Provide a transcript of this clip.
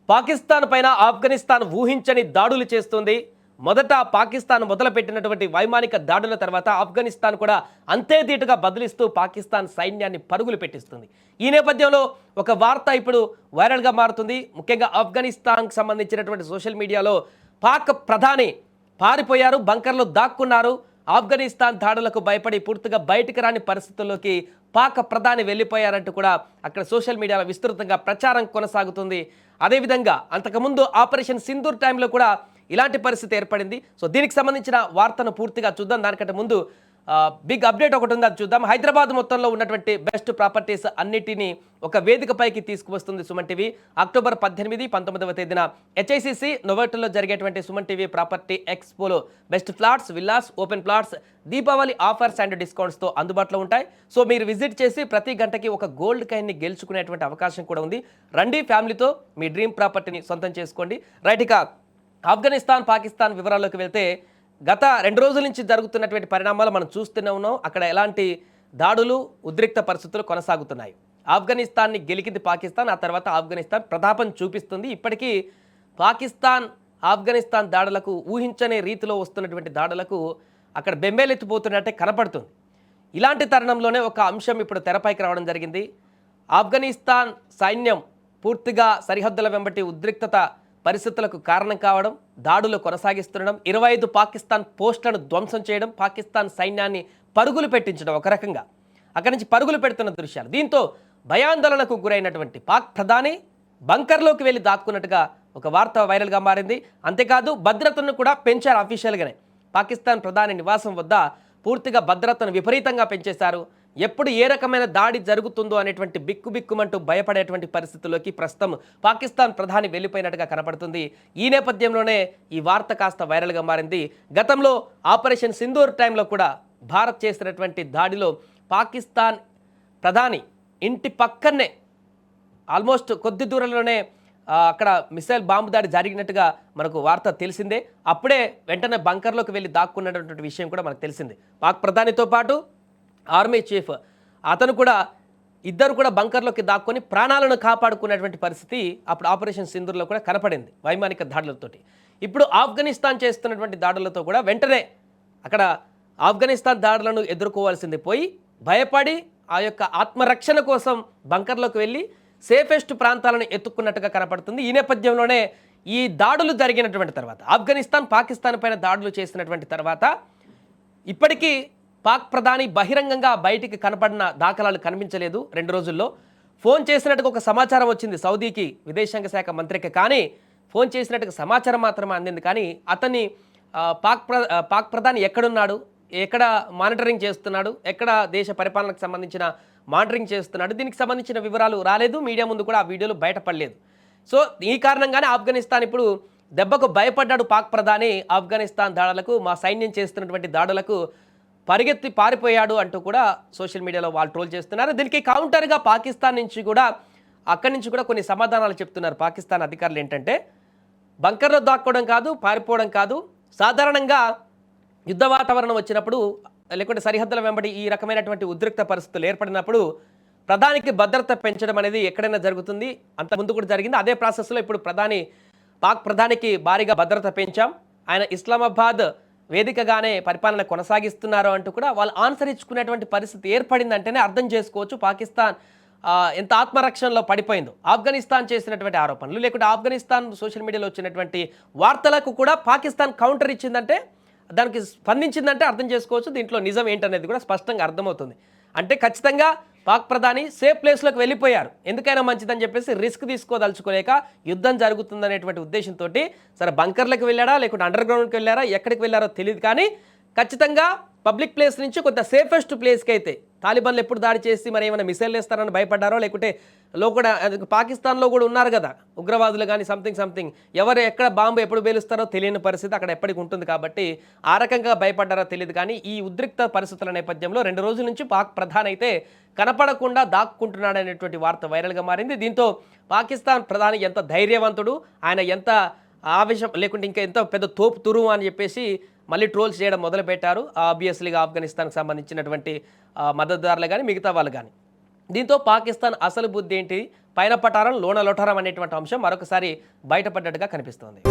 పాకిస్తాన్ పైన ఆఫ్ఘనిస్తాన్ ఊహించని దాడులు చేస్తుంది. మొదట పాకిస్తాన్ మొదలుపెట్టినటువంటి వైమానిక దాడుల తర్వాత ఆఫ్ఘనిస్తాన్ కూడా అంతే ధీటుగా బదిలిస్తూ పాకిస్తాన్ సైన్యాన్ని పరుగులు పెట్టిస్తుంది. ఈ నేపథ్యంలో ఒక వార్త ఇప్పుడు వైరల్గా మారుతుంది. ముఖ్యంగా ఆఫ్ఘనిస్తాన్కి సంబంధించినటువంటి సోషల్ మీడియాలో పాక్ ప్రధాని పారిపోయారు, బంకర్లో దాక్కున్నారు, ఆఫ్ఘనిస్తాన్ దాడులకు భయపడి పూర్తిగా బయటికి రాని పరిస్థితుల్లోకి పాక్ ప్రధాని వెళ్ళిపోయారంటూ కూడా అక్కడ సోషల్ మీడియాలో విస్తృతంగా ప్రచారం కొనసాగుతుంది. అదేవిధంగా అంతకుముందు ఆపరేషన్ సింధూర్ టైంలో కూడా ఇలాంటి పరిస్థితి ఏర్పడింది. సో దీనికి సంబంధించిన వార్తను పూర్తిగా చూద్దాం. దానికంటే ముందు బిగ్ అప్డేట్ ఒకటి ఉంది, అది చూద్దాం. హైదరాబాద్ మొత్తంలో ఉన్నటువంటి బెస్ట్ ప్రాపర్టీస్ అన్నిటినీ ఒక వేదికపైకి తీసుకువస్తుంది సుమన్ టీవీ. అక్టోబర్ 18, 19వ తేదీన HICC నోవోటల్లో జరిగేటువంటి సుమన్ టీవీ ప్రాపర్టీ ఎక్స్పోలో best flats, villas, open plots Deepavali offers and డిస్కౌంట్స్తో అందుబాటులో ఉంటాయి. సో మీరు విజిట్ చేసి ప్రతి గంటకి ఒక గోల్డ్ కాయిన్ని గెలుచుకునేటువంటి అవకాశం కూడా ఉంది. రండి, ఫ్యామిలీతో మీ డ్రీమ్ ప్రాపర్టీని సొంతం చేసుకోండి. రైట్, ఇక ఆఫ్ఘనిస్తాన్ పాకిస్తాన్ వివరాల్లోకి వెళ్తే గత 2 రోజుల నుంచి జరుగుతున్నటువంటి పరిణామాలు మనం చూస్తూనే ఉన్నాం. అక్కడ ఎలాంటి దాడులు, ఉద్రిక్త పరిస్థితులు కొనసాగుతున్నాయి. ఆఫ్ఘనిస్తాన్ని గెలికింది పాకిస్తాన్, ఆ తర్వాత ఆఫ్ఘనిస్తాన్ ప్రతాపం చూపిస్తుంది. ఇప్పటికీ పాకిస్తాన్ ఆఫ్ఘనిస్తాన్ దాడులకు ఊహించని రీతిలో వస్తున్నటువంటి దాడులకు అక్కడ బెంబేలెత్తిపోతున్నట్టే కనపడుతుంది. ఇలాంటి తరుణంలోనే ఒక అంశం ఇప్పుడు తెరపైకి రావడం జరిగింది. ఆఫ్ఘనిస్తాన్ సైన్యం పూర్తిగా సరిహద్దుల వెంబటి ఉద్రిక్తత పరిస్థితులకు కారణం కావడం, దాడులు కొనసాగిస్తుండడం, 25 పాకిస్తాన్ పోస్టులను ధ్వంసం చేయడం, పాకిస్తాన్ సైన్యాన్ని పరుగులు పెట్టించడం, ఒక రకంగా అక్కడి నుంచి పరుగులు పెడుతున్న దృశ్యాలు. దీంతో భయాందోళనకు గురైనటువంటి పాక్ ప్రధాని బంకర్లోకి వెళ్ళి దాక్కున్నట్టుగా ఒక వార్త వైరల్గా మారింది. అంతేకాదు భద్రతను కూడా పెంచారు. అఫీషియల్గానే పాకిస్తాన్ ప్రధాని నివాసం వద్ద పూర్తిగా భద్రతను విపరీతంగా పెంచేశారు. ఎప్పుడు ఏ రకమైన దాడి జరుగుతుందో అనేటువంటి బిక్కుబిక్కుమంటూ భయపడేటువంటి పరిస్థితుల్లోకి ప్రస్తుతం పాకిస్తాన్ ప్రధాని వెళ్ళిపోయినట్టుగా కనపడుతుంది. ఈ నేపథ్యంలోనే ఈ వార్త కాస్త వైరల్గా మారింది. గతంలో ఆపరేషన్ సింధూర్ టైంలో కూడా భారత్ చేసినటువంటి దాడిలో పాకిస్తాన్ ప్రధాని ఇంటి పక్కనే ఆల్మోస్ట్ కొద్ది దూరంలోనే అక్కడ మిసైల్ బాంబు దాడి జరిగినట్టుగా మనకు వార్త తెలిసిందే. అప్పుడే వెంటనే బంకర్లోకి వెళ్ళి దాక్కున్నటువంటి విషయం కూడా మనకు తెలిసింది. పాక్ ప్రధానితో పాటు ఆర్మీ చీఫ్ అతను కూడా ఇద్దరు కూడా బంకర్లోకి దాక్కొని ప్రాణాలను కాపాడుకునేటువంటి పరిస్థితి అప్పుడు ఆపరేషన్ సింధూర్లో కూడా కనపడింది వైమానిక దాడులతోటి. ఇప్పుడు ఆఫ్ఘనిస్తాన్ చేస్తున్నటువంటి దాడులతో కూడా వెంటనే అక్కడ ఆఫ్ఘనిస్తాన్ దాడులను ఎదుర్కోవాల్సింది పోయి భయపడి ఆ యొక్క ఆత్మరక్షణ కోసం బంకర్లోకి వెళ్ళి సేఫెస్ట్ ప్రాంతాలను ఎత్తుక్కున్నట్టుగా కనపడుతుంది. ఈ నేపథ్యంలోనే ఈ దాడులు జరిగినటువంటి తర్వాత ఆఫ్ఘనిస్తాన్ పాకిస్తాన్ పైన దాడులు చేసినటువంటి తర్వాత ఇప్పటికీ పాక్ ప్రధాని బహిరంగంగా బయటికి కనపడిన దాఖలాలు కనిపించలేదు. 2 రోజుల్లో ఫోన్ చేసినట్టుగా ఒక సమాచారం వచ్చింది సౌదీకి విదేశాంగ శాఖ మంత్రికి, కానీ ఫోన్ చేసినట్టుగా సమాచారం మాత్రమే అందింది. కానీ అతన్ని పాక్ ప్రధాని ఎక్కడున్నాడు, ఎక్కడ మానిటరింగ్ చేస్తున్నాడు, ఎక్కడ దేశ పరిపాలనకు సంబంధించిన మానిటరింగ్ చేస్తున్నాడు, దీనికి సంబంధించిన వివరాలు రాలేదు. మీడియా ముందు కూడా ఆ వీడియోలు బయటపడలేదు. సో ఈ కారణంగానే ఆఫ్ఘనిస్తాన్ ఇప్పుడు దెబ్బకు భయపడ్డాడు పాక్ ప్రధాని. ఆఫ్ఘనిస్తాన్ దాడులకు, మా సైన్యం చేస్తున్నటువంటి దాడులకు పరిగెత్తి పారిపోయాడు అంటూ కూడా సోషల్ మీడియాలో వాళ్ళు ట్రోల్ చేస్తున్నారు. దీనికి కౌంటర్గా పాకిస్తాన్ నుంచి కూడా అక్కడి నుంచి కూడా కొన్ని సమాధానాలు చెప్తున్నారు పాకిస్తాన్ అధికారులు. ఏంటంటే బంకర్లో దాక్కోవడం కాదు, పారిపోవడం కాదు, సాధారణంగా యుద్ధ వాతావరణం వచ్చినప్పుడు లేకుంటే సరిహద్దుల వెంబడి ఈ రకమైనటువంటి ఉద్రిక్త పరిస్థితులు ఏర్పడినప్పుడు ప్రధానికి భద్రత పెంచడం అనేది ఎక్కడైనా జరుగుతుంది. అంత ముందు కూడా జరిగింది. అదే ప్రాసెస్లో ఇప్పుడు పాక్ ప్రధానికి భారీగా భద్రత పెంచాం, ఆయన ఇస్లామాబాద్ వేదికగానే పరిపాలన కొనసాగిస్తున్నారు అంటూ కూడా వాళ్ళు ఆన్సర్ ఇచ్చుకునేటువంటి పరిస్థితి ఏర్పడిందంటేనే అర్థం చేసుకోవచ్చు పాకిస్తాన్ ఎంత ఆత్మరక్షణలో పడిపోయిందో. ఆఫ్ఘనిస్తాన్ చేసినటువంటి ఆరోపణలు లేకుంటే ఆఫ్ఘనిస్తాన్ సోషల్ మీడియాలో వచ్చినటువంటి వార్తలకు కూడా పాకిస్తాన్ కౌంటర్ ఇచ్చిందంటే, దానికి స్పందించిందంటే అర్థం చేసుకోవచ్చు దీంట్లో నిజం ఏంటనేది కూడా స్పష్టంగా అర్థమవుతుంది. అంటే ఖచ్చితంగా పాక్ ప్రధాని సేఫ్ ప్లేస్లోకి వెళ్ళిపోయారు. ఎందుకైనా మంచిదని చెప్పేసి రిస్క్ తీసుకోదలుచుకోలేక యుద్ధం జరుగుతుందనేటువంటి ఉద్దేశంతో సరే బంకర్లకు వెళ్ళారా లేకుంటే అండర్ గ్రౌండ్కి వెళ్ళారా ఎక్కడికి వెళ్ళారో తెలియదు, కానీ ఖచ్చితంగా పబ్లిక్ ప్లేస్ నుంచి కొంత సేఫెస్ట్ ప్లేస్కి అయితే తాలిబాన్లు ఎప్పుడు దాడి చేసి మరి ఏమైనా మిసైల్ వేస్తారని భయపడ్డారో లేకుంటే కూడా పాకిస్తాన్లో కూడా ఉన్నారు కదా ఉగ్రవాదులు కానీ సంథింగ్ ఎవరు ఎక్కడ బాంబు ఎప్పుడు పేలుస్తారో తెలియని పరిస్థితి అక్కడ ఎప్పటికి ఉంటుంది. కాబట్టి ఆ రకంగా భయపడ్డారో తెలియదు. కానీ ఈ ఉద్రిక్త పరిస్థితుల నేపథ్యంలో 2 రోజుల నుంచి పాక్ ప్రధాని అయితే కనపడకుండా దాక్కుంటున్నాడనేటువంటి వార్త వైరల్గా మారింది. దీంతో పాకిస్తాన్ ప్రధాని ఎంత ధైర్యవంతుడు, ఆయన ఎంత ఆవేశం లేకుంటే ఇంకా ఎంత పెద్ద తోపు తురుము అని చెప్పేసి మళ్ళీ ట్రోల్స్ చేయడం మొదలుపెట్టారు. ఆబ్వియస్లీగా ఆఫ్ఘనిస్తాన్కి సంబంధించినటువంటి మద్దతుదారులు కానీ మిగతా వాళ్ళు కానీ. దీంతో పాకిస్తాన్ అసలు బుద్ధి ఏంటి, పైన పటారం లోన లొటారం అనేటువంటి అంశం మరొకసారి బయటపడ్డట్టుగా కనిపిస్తోంది.